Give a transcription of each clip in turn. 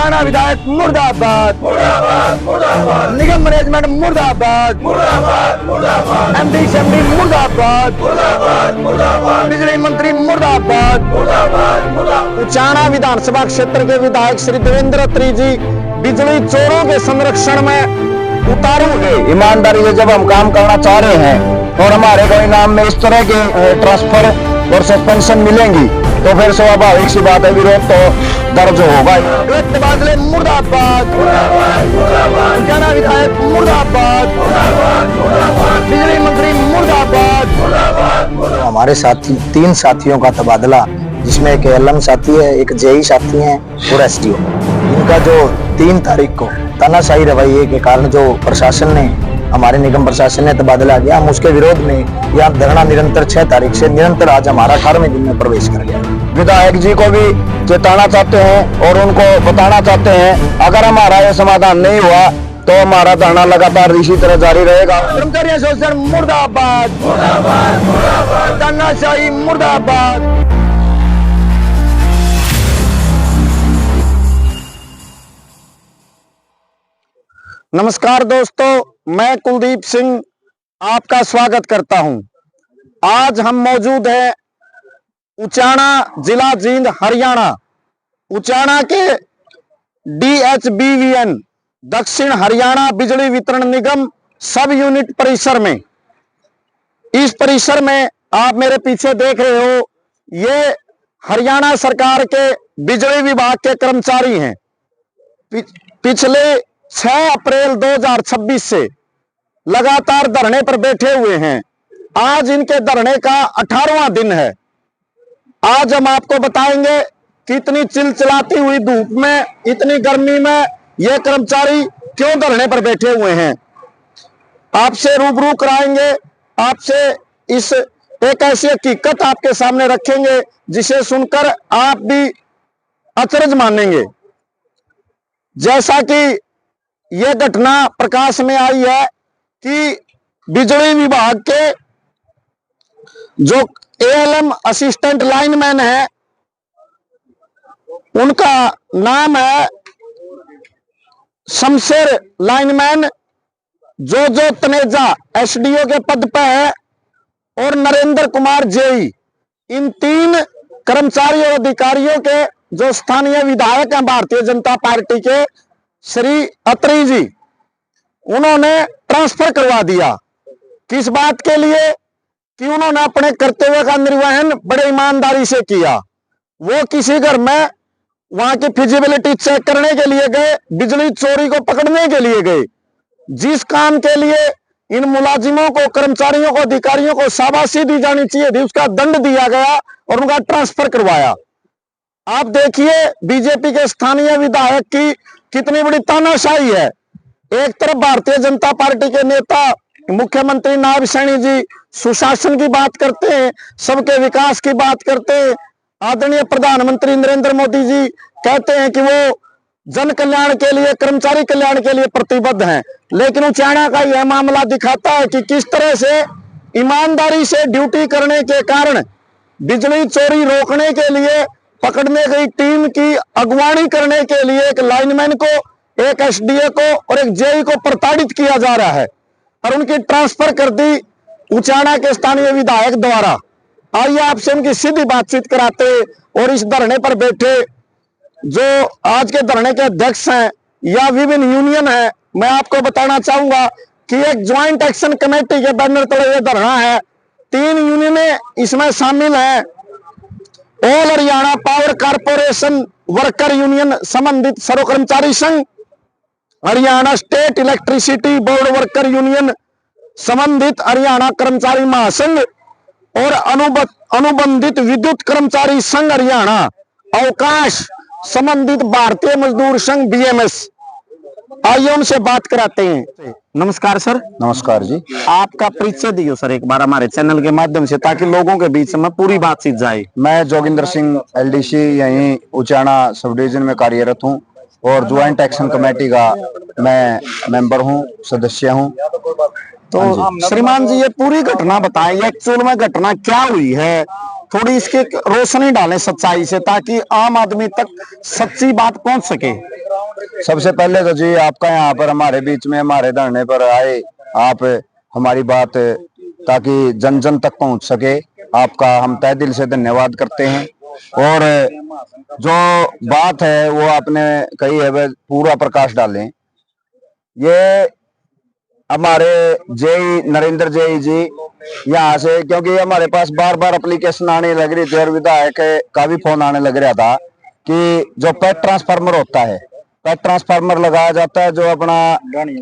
उचाना विधायक मुर्दाबाद, निगम मैनेजमेंट मुर्दाबाद, एमडी शेमडी मुर्दाबाद, बिजली मंत्री मुर्दाबाद। उचाना विधानसभा क्षेत्र के विधायक श्री देवेंद्र अत्री जी बिजली चोरों के संरक्षण में उतारू है। ईमानदारी से जब हम काम करना चाह रहे हैं और हमारे को इनाम में इस तरह के ट्रांसफर और सस्पेंशन मिलेंगी तो फिर स्वाभाविक सी बात है, विरोध तो दर्ज होगा। बादले मुर्दाबाद, उचाना विधायक मुर्दाबाद, बिजली मंत्री मुर्दाबाद। हमारे साथी 3 साथियों का तबादला, जिसमें एक एलएम साथी है, एक जेई साथी है और एसडीओ। इनका जो 3 तारीख को तानाशाही रवैये के कारण जो प्रशासन ने, हमारे निगम प्रशासन ने तबादला किया, हम उसके विरोध में यह धरना निरंतर 6 तारीख से निरंतर आज हमारा 18वें दिन में प्रवेश कर गया। विधायक जी को भी चेताना चाहते हैं और उनको बताना चाहते हैं, अगर हमारा यह समाधान नहीं हुआ तो हमारा धरना लगातार इसी तरह जारी रहेगा। कर्मचारी एसोसिएशन मुर्दाबाद, तानाशाही मुर्दाबाद। नमस्कार दोस्तों, मैं कुलदीप सिंह आपका स्वागत करता हूं। आज हम मौजूद हैं उचाना, जिला जींद, हरियाणा। उचाना के DHBVN दक्षिण हरियाणा बिजली वितरण निगम सब यूनिट परिसर में। इस परिसर में आप मेरे पीछे देख रहे हो, ये हरियाणा सरकार के बिजली विभाग के कर्मचारी हैं। पिछले 6 अप्रैल 2026 से लगातार धरने पर बैठे हुए हैं। आज इनके धरने का 18वां दिन है। आज हम आपको बताएंगे कितनी चिलचिलाती हुई धूप में, इतनी गर्मी में ये कर्मचारी क्यों धरने पर बैठे हुए हैं। आपसे रूबरू कराएंगे, आपसे इस एक ऐसी हकीकत आपके सामने रखेंगे जिसे सुनकर आप भी अचरज मानेंगे। जैसा कि यह घटना प्रकाश में आई है कि बिजली विभाग के जो ALM असिस्टेंट लाइनमैन है, उनका नाम है शमशेर लाइनमैन, जो तनेजा SDO के पद पर है, और नरेंद्र कुमार जेई। इन 3 कर्मचारियों और अधिकारियों के जो स्थानीय विधायक हैं भारतीय जनता पार्टी के श्री अत्री जी, उन्होंने ट्रांसफर करवा दिया। किस बात के लिए? कि उन्होंने अपने कर्तव्य का निर्वहन बड़े ईमानदारी से किया। वो किसी घर में वहां की फिजिबिलिटी चेक करने के लिए गए, बिजली चोरी को पकड़ने के लिए गए। जिस काम के लिए इन मुलाजिमों को, कर्मचारियों को, अधिकारियों को शाबाशी दी जानी चाहिए थी, उसका दंड दिया गया और उनका ट्रांसफर करवाया। आप देखिए बीजेपी के स्थानीय विधायक की कितनी बड़ी तानाशाही है। एक तरफ भारतीय जनता पार्टी के नेता मुख्यमंत्री नायब सैनी जी सुशासन की बात करते हैं, सबके विकास की बात करते हैं। आदरणीय प्रधानमंत्री नरेंद्र मोदी जी कहते हैं कि वो जन कल्याण के लिए, कर्मचारी कल्याण के लिए प्रतिबद्ध हैं। लेकिन उचाना का यह मामला दिखाता है कि किस तरह से ईमानदारी से ड्यूटी करने के कारण बिजली चोरी रोकने के लिए पकड़ने गई टीम की अगवानी करने के लिए एक लाइनमैन को, एक SDO को और एक जेई को प्रताड़ित किया जा रहा है और उनकी ट्रांसफर कर दी उचाना के स्थानीय विधायक द्वारा। आइए आपसे उनकी सीधी बातचीत कराते और इस धरने पर बैठे जो आज के धरने के अध्यक्ष हैं या विभिन्न यूनियन है, मैं आपको बताना चाहूंगा कि एक ज्वाइंट एक्शन कमेटी के बैनर तले यह धरना है। 3 यूनियनें इसमें शामिल हैं। All Haryana power corporation worker union संबंधित सर्व कर्मचारी संघ, Haryana state electricity board worker union संबंधित हरियाणा कर्मचारी महासंघ और अनुबंधित विद्युत कर्मचारी संघ हरियाणा, अवकाश संबंधित भारतीय मजदूर संघ BMS। आइए उनसे बात कराते हैं। नमस्कार सर। नमस्कार जी। आपका परिचय दियो सर एक बार हमारे चैनल के माध्यम से, ताकि लोगों के बीच में पूरी बातचीत जाए। मैं जोगिंदर सिंह LDC यहीं उचाना सब डिवीजन में कार्यरत हूं और ज्वाइंट एक्शन कमेटी का मैं मेंबर हूं, सदस्य हूं। तो श्रीमान जी ये पूरी घटना बताएं, एक्चुअल में घटना क्या हुई है, थोड़ी इसके रोशनी डालें सच्चाई से, ताकि आम आदमी तक सच्ची बात पहुंच सके। सबसे पहले तो जी आपका यहाँ पर हमारे बीच में हमारे धरने पर आए, आप हमारी बात ताकि जन जन तक पहुंच सके, आपका हम तहे दिल से धन्यवाद करते हैं। और जो बात है वो आपने कही है वह पूरा प्रकाश डालें। ये हमारे जेई नरेंद्र जेई जी यहाँ से, क्योंकि हमारे पास बार बार एप्लीकेशन आने लग रही थी और विधायक का भी फोन आने लग रहा था कि जो पेट ट्रांसफार्मर होता है, पेट ट्रांसफार्मर लगाया जाता है जो अपना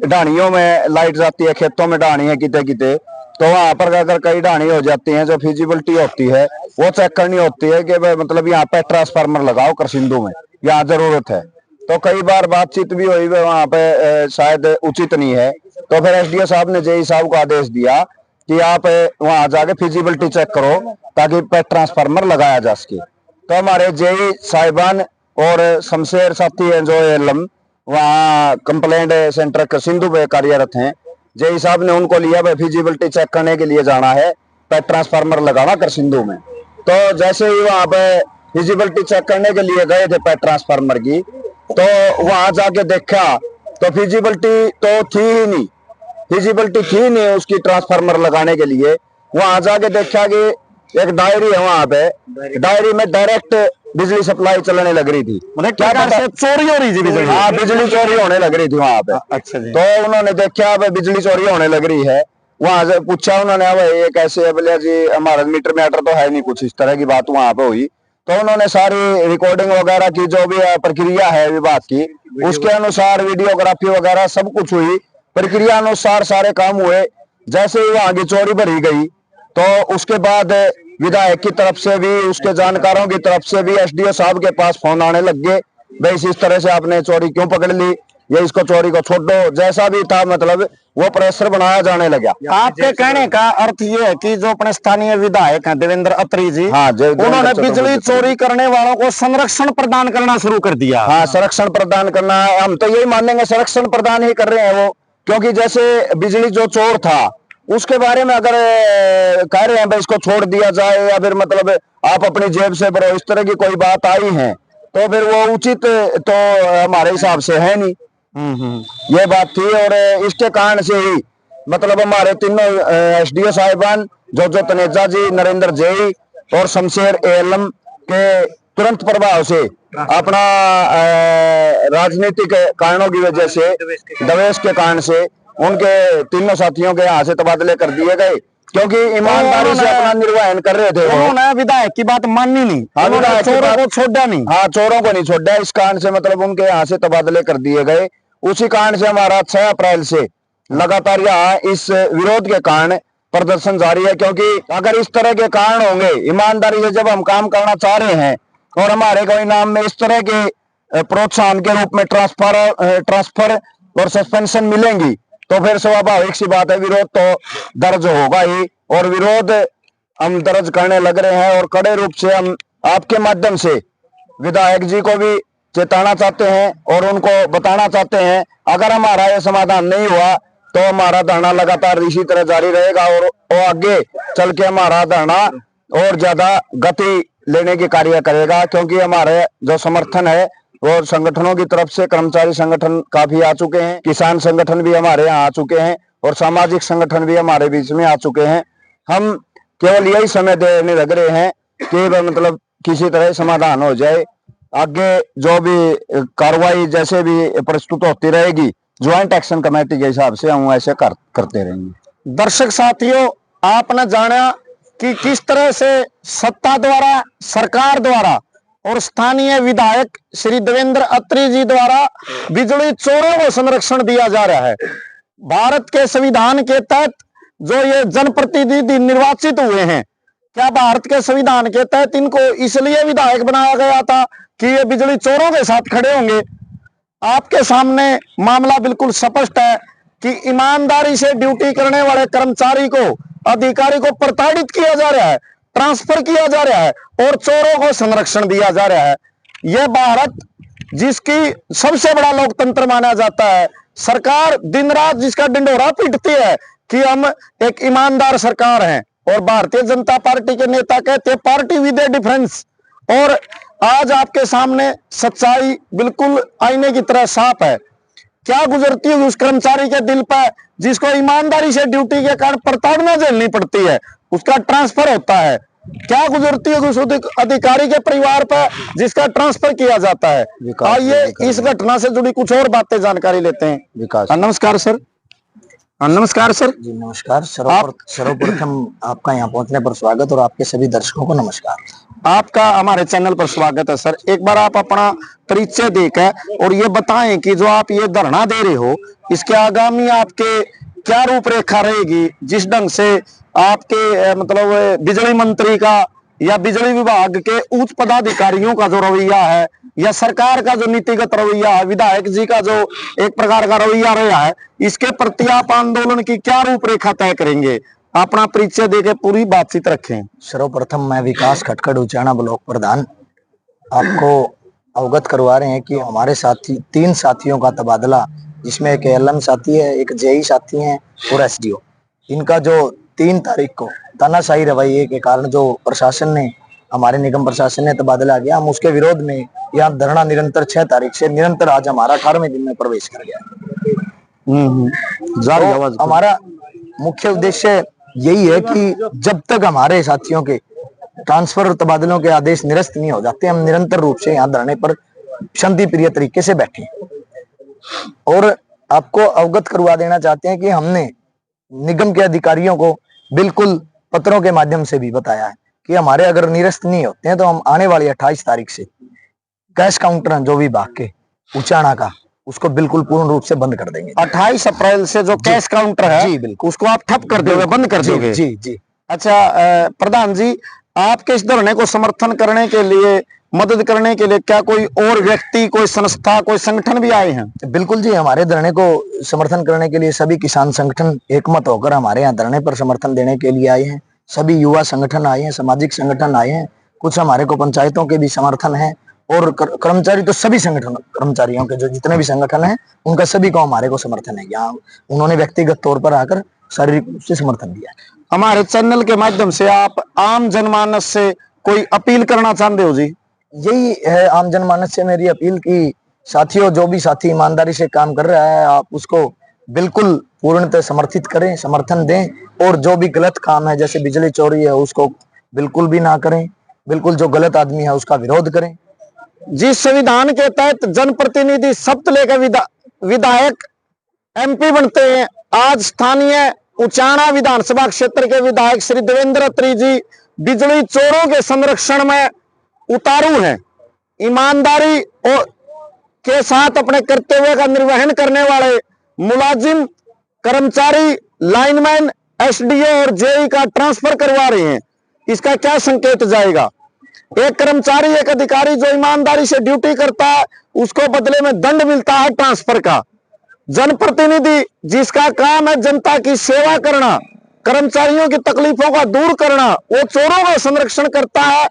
ढाणियों में लाइट जाती है, खेतों में ढाणी है किते किते, तो वहां पर अगर कई ढाणी हो जाती हैं, जो फिजिबिलिटी होती है वो चेक करनी होती है कि मतलब यहाँ पे ट्रांसफार्मर लगाओ करसिंधु में, यहाँ जरूरत है। तो कई बार बातचीत भी हुई, वहां पे शायद उचित नहीं है, तो फिर एसडीओ साहब ने जेई साहब को आदेश दिया कि आप वहां जाके फिजिबिलिटी चेक करो ताकि पेट ट्रांसफार्मर लगाया जा सके। तो हमारे जेई साहिबान और शमशेर साथी हैं जो एलम वहाँ कंप्लेंट सेंटर करसिंधु पे कार्यरत हैं, जेई साहब ने उनको लिया भाई फिजिबिलिटी चेक करने के लिए जाना है, पेट ट्रांसफार्मर लगाना करसिंधु में। तो जैसे ही वहां पे फिजिबिलिटी चेक करने के लिए गए थे पेट ट्रांसफार्मर की, तो वहां जाके देखा तो फिजिबिलिटी तो थी ही नहीं, फिजिबिलिटी थी नहीं उसकी ट्रांसफार्मर लगाने के लिए। वहां जाके देखा कि एक डायरी है, वहां पे डायरी में डायरेक्ट बिजली सप्लाई चलने लग रही थी, मतलब क्या चोरी हो रही थी बिजली? हाँ, बिजली चोरी होने लग रही थी वहां पे। अच्छा जी। तो उन्होंने देखा बिजली चोरी होने लग रही है, वहां से पूछा उन्होंने भाई ये कैसे है, बोले जी हमारा मीटर तो है नहीं, कुछ इस तरह की बात वहां पे हुई। तो उन्होंने सारी रिकॉर्डिंग वगैरह की, जो भी प्रक्रिया है विभाग की उसके अनुसार वीडियोग्राफी वगैरह सब कुछ हुई, प्रक्रिया अनुसार सारे काम हुए। जैसे ही वहां की चोरी भरी गई तो उसके बाद विधायक की तरफ से भी, उसके जानकारों की तरफ से भी एसडीओ साहब के पास फोन आने लग गए, भाई इस तरह से आपने चोरी क्यों पकड़ ली, ये इसको चोरी को छोड़ो, जैसा भी था मतलब वो प्रेशर बनाया जाने लगा। आपके कहने का अर्थ ये है कि जो अपने स्थानीय विधायक हैं देवेंद्र अत्री जी, हाँ, उन्होंने बिजली चोरी करने वालों को संरक्षण प्रदान करना शुरू कर दिया। हाँ, संरक्षण प्रदान करना, हम तो यही मानेंगे संरक्षण प्रदान ही कर रहे हैं वो, क्योंकि जैसे बिजली जो चोर था उसके बारे में अगर कह रहे हैं भाई इसको छोड़ दिया जाए या फिर मतलब आप अपनी जेब से भरो, इस तरह की कोई बात आई है तो फिर वो उचित तो हमारे हिसाब से है नहीं। ये बात थी और इसके कारण से ही मतलब हमारे तीनों एसडीओ साहिबान जो तनेजा जी, नरेंद्र जेई और शमशेर एलम के तुरंत प्रभाव से अपना राजनीतिक कारणों की वजह से, दवेश के कारण से उनके तीनों साथियों के यहाँ से तबादले कर दिए गए, क्योंकि ईमानदारी से अपना निर्वहन कर रहे थे। उन्होंने विधायक की बात माननी नहीं, चोरों को छोड़ा नहीं। हाँ, चोरों को नहीं छोड़ा, इस कारण से मतलब उनके यहाँ से तबादले कर दिए गए। उसी कारण से हमारा 6 अप्रैल से लगातार यहाँ इस विरोध के कारण प्रदर्शन जारी है, क्योंकि अगर इस तरह के कारण होंगे, ईमानदारी से जब हम काम करना चाह रहे हैं और हमारे को इनाम में इस तरह के प्रोत्साहन के रूप में ट्रांसफर और सस्पेंशन मिलेंगी, तो फिर स्वाभाविक सी बात है विरोध तो दर्ज होगा ही। और विरोध हम दर्ज करने लग रहे हैं और कड़े रूप से हम आपके माध्यम से विधायक जी को भी चेताना चाहते हैं और उनको बताना चाहते हैं, अगर हमारा ये समाधान नहीं हुआ तो हमारा धरना लगातार इसी तरह जारी रहेगा और आगे चल के हमारा धरना और ज्यादा गति लेने की कार्य करेगा, क्योंकि हमारे जो समर्थन है वो संगठनों की तरफ से, कर्मचारी संगठन काफी आ चुके हैं, किसान संगठन भी हमारे यहाँ आ चुके हैं और सामाजिक संगठन भी हमारे बीच में आ चुके हैं। हम केवल यही समय देने लग रहे हैं कि मतलब किसी तरह समाधान हो जाए, आगे जो भी कार्रवाई जैसे भी प्रस्तुत होती रहेगी ज्वाइंट एक्शन कमेटी के हिसाब से हम ऐसे करते रहेंगे। दर्शक साथियों, आपने जाना कि किस तरह से सत्ता द्वारा, सरकार द्वारा और स्थानीय विधायक श्री देवेंद्र अत्री जी द्वारा बिजली चोरों को संरक्षण दिया जा रहा है। भारत के संविधान के तहत जो ये जनप्रतिनिधि निर्वाचित हुए हैं, क्या भारत के संविधान के तहत इनको इसलिए विधायक बनाया गया था कि ये बिजली चोरों के साथ खड़े होंगे? आपके सामने मामला बिल्कुल स्पष्ट है कि ईमानदारी से ड्यूटी करने वाले कर्मचारी को, अधिकारी को प्रताड़ित किया जा रहा है, ट्रांसफर किया जा रहा है और चोरों को संरक्षण दिया जा रहा है। यह भारत जिसकी सबसे बड़ा लोकतंत्र माना जाता है, सरकार दिन रात जिसका ढिंढोरा पीटती है कि हम एक ईमानदार सरकार हैं, और भारतीय जनता पार्टी के नेता कहते हैं पार्टी विद ए डिफरेंस। और आज आपके सामने सच्चाई बिल्कुल आईने की तरह साफ है। क्या गुजरती होगी उस कर्मचारी के दिल पर जिसको ईमानदारी से ड्यूटी के कारण प्रताड़ना झेलनी पड़ती है, उसका ट्रांसफर होता है। क्या गुजरती होगी उस अधिकारी के परिवार पर जिसका ट्रांसफर किया जाता है। आइए इस घटना से जुड़ी कुछ और बातें जानकारी लेते हैं। विकास, नमस्कार सर। नमस्कार सर। जी नमस्कार। सर्वप्रथम आपका यहाँ पहुंचने पर स्वागत और आपके सभी दर्शकों को नमस्कार। आपका हमारे चैनल पर स्वागत है सर। एक बार आप अपना परिचय देकर और ये बताएं कि जो आप ये धरना दे रहे हो इसके आगामी आपके क्या रूपरेखा रहेगी, जिस ढंग से आपके मतलब बिजली मंत्री का या बिजली विभाग के उच्च पदाधिकारियों का जो रवैया है या सरकार का जो नीतिगत रवैया है, विधायक जी का जो एक प्रकार का रवैया रहा है, इसके प्रति आप आंदोलन की क्या रूपरेखा तय करेंगे? अपना परिचय देके पूरी बातचीत रखें। सर्वप्रथम मैं विकास खटखड़ उचाना ब्लॉक प्रधान आपको अवगत करवा रहे हैं कि हमारे साथी 3 साथियों का तबादला, जिसमें एक एलएम साथी है, एक जेई साथी है और एसडीओ, इनका जो 3 तारीख को तानाशाही रवैये के कारण जो प्रशासन ने, हमारे निगम प्रशासन ने तबादला किया, हम उसके विरोध में यहाँ धरना निरंतर 6 तारीख से निरंतर आज हमारा 18वें दिन में प्रवेश कर गया। तो हमारा मुख्य उद्देश्य यही है कि जब तक हमारे साथियों के ट्रांसफर और तबादलों के आदेश निरस्त नहीं हो जाते, हम निरंतर रूप से यहाँ धरने पर शांति प्रिय तरीके से बैठे। और आपको अवगत करवा देना चाहते हैं कि हमने निगम के अधिकारियों को बिल्कुल पत्रों के माध्यम से भी बताया है कि हमारे अगर निरस्त नहीं होते हैं तो हम आने वाली 28 तारीख से कैश काउंटर जो विभाग के उचाना का, उसको बिल्कुल पूर्ण रूप से बंद कर देंगे। 28 अप्रैल से जो कैश काउंटर है जी बिल्कुल उसको आप ठप कर दोगे, बंद कर दोगे? जी जी। अच्छा प्रधान जी, आपके इस धरने को समर्थन करने के लिए, मदद करने के लिए क्या कोई और व्यक्ति, कोई संस्था, कोई संगठन भी आए हैं? बिल्कुल जी, हमारे धरने को समर्थन करने के लिए सभी किसान संगठन एकमत होकर हमारे यहाँ धरने पर समर्थन देने के लिए आए हैं। सभी युवा संगठन आए हैं, सामाजिक संगठन आए हैं, कुछ हमारे को पंचायतों के भी समर्थन है और कर्मचारी तो सभी संगठन, कर्मचारियों के जो जितने भी संगठन हैं उनका सभी को हमारे को समर्थन है। यहाँ उन्होंने व्यक्तिगत तौर पर आकर शारीरिक रूप से समर्थन दिया। हमारे चैनल के माध्यम से आप आम जनमानस से कोई अपील करना चाहते हो जी? यही है आम जनमानस से मेरी अपील की साथियों, जो भी साथी ईमानदारी से काम कर रहा है आप उसको बिल्कुल पूर्णतः समर्थित करें, समर्थन दें। और जो भी गलत काम है जैसे बिजली चोरी है उसको बिल्कुल भी ना करें। बिल्कुल जो गलत आदमी है उसका विरोध करें। जिस संविधान के तहत जनप्रतिनिधि शपथ लेकर विधायक एमपी बनते हैं, आज स्थानीय उचाना विधानसभा क्षेत्र के विधायक श्री देवेंद्र अत्री जी बिजली चोरों के संरक्षण में उतारू हैं। ईमानदारी और के साथ अपने कर्तव्य का निर्वहन करने वाले मुलाजिम, कर्मचारी, लाइनमैन, एसडीओ और जेई का ट्रांसफर करवा रहे हैं। इसका क्या संकेत जाएगा? एक कर्मचारी, एक अधिकारी जो ईमानदारी से ड्यूटी करता है उसको बदले में दंड मिलता है ट्रांसफर का। जनप्रतिनिधि जिसका काम है जनता की सेवा करना, कर्मचारियों की तकलीफों का दूर करना, वो चोरों का संरक्षण करता है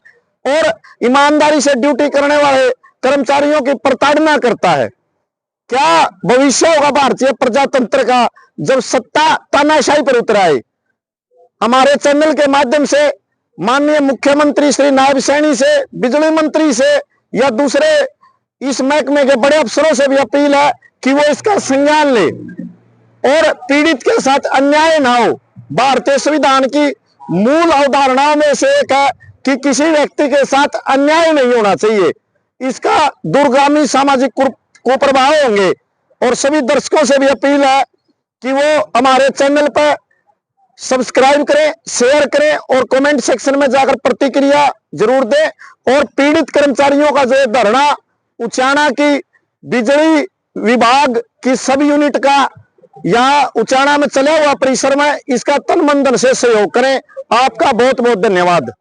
और ईमानदारी से ड्यूटी करने वाले कर्मचारियों की प्रताड़ना करता है। क्या भविष्य होगा भारतीय प्रजातंत्र का जब सत्ता तानाशाही पर उतर आए? हमारे चैनल के माध्यम से माननीय मुख्यमंत्री श्री नायब सैनी से, बिजली मंत्री से या दूसरे इस महकमे के बड़े अफसरों से भी अपील है कि वो इसका संज्ञान ले और पीड़ित के साथ अन्याय ना हो। भारतीय संविधान की मूल अवधारणाओं में से एक है कि किसी व्यक्ति के साथ अन्याय नहीं होना चाहिए। इसका दूरगामी सामाजिक कुप्रभाव होंगे। और सभी दर्शकों से भी अपील है कि वो हमारे चैनल पर सब्सक्राइब करें, शेयर करें और कमेंट सेक्शन में जाकर प्रतिक्रिया जरूर दें। और पीड़ित कर्मचारियों का जो धरना उचाना की बिजली विभाग की सब यूनिट का यहाँ उचाना में चले हुआ परिसर में, इसका तन मन धन से सहयोग करें। आपका बहुत बहुत धन्यवाद।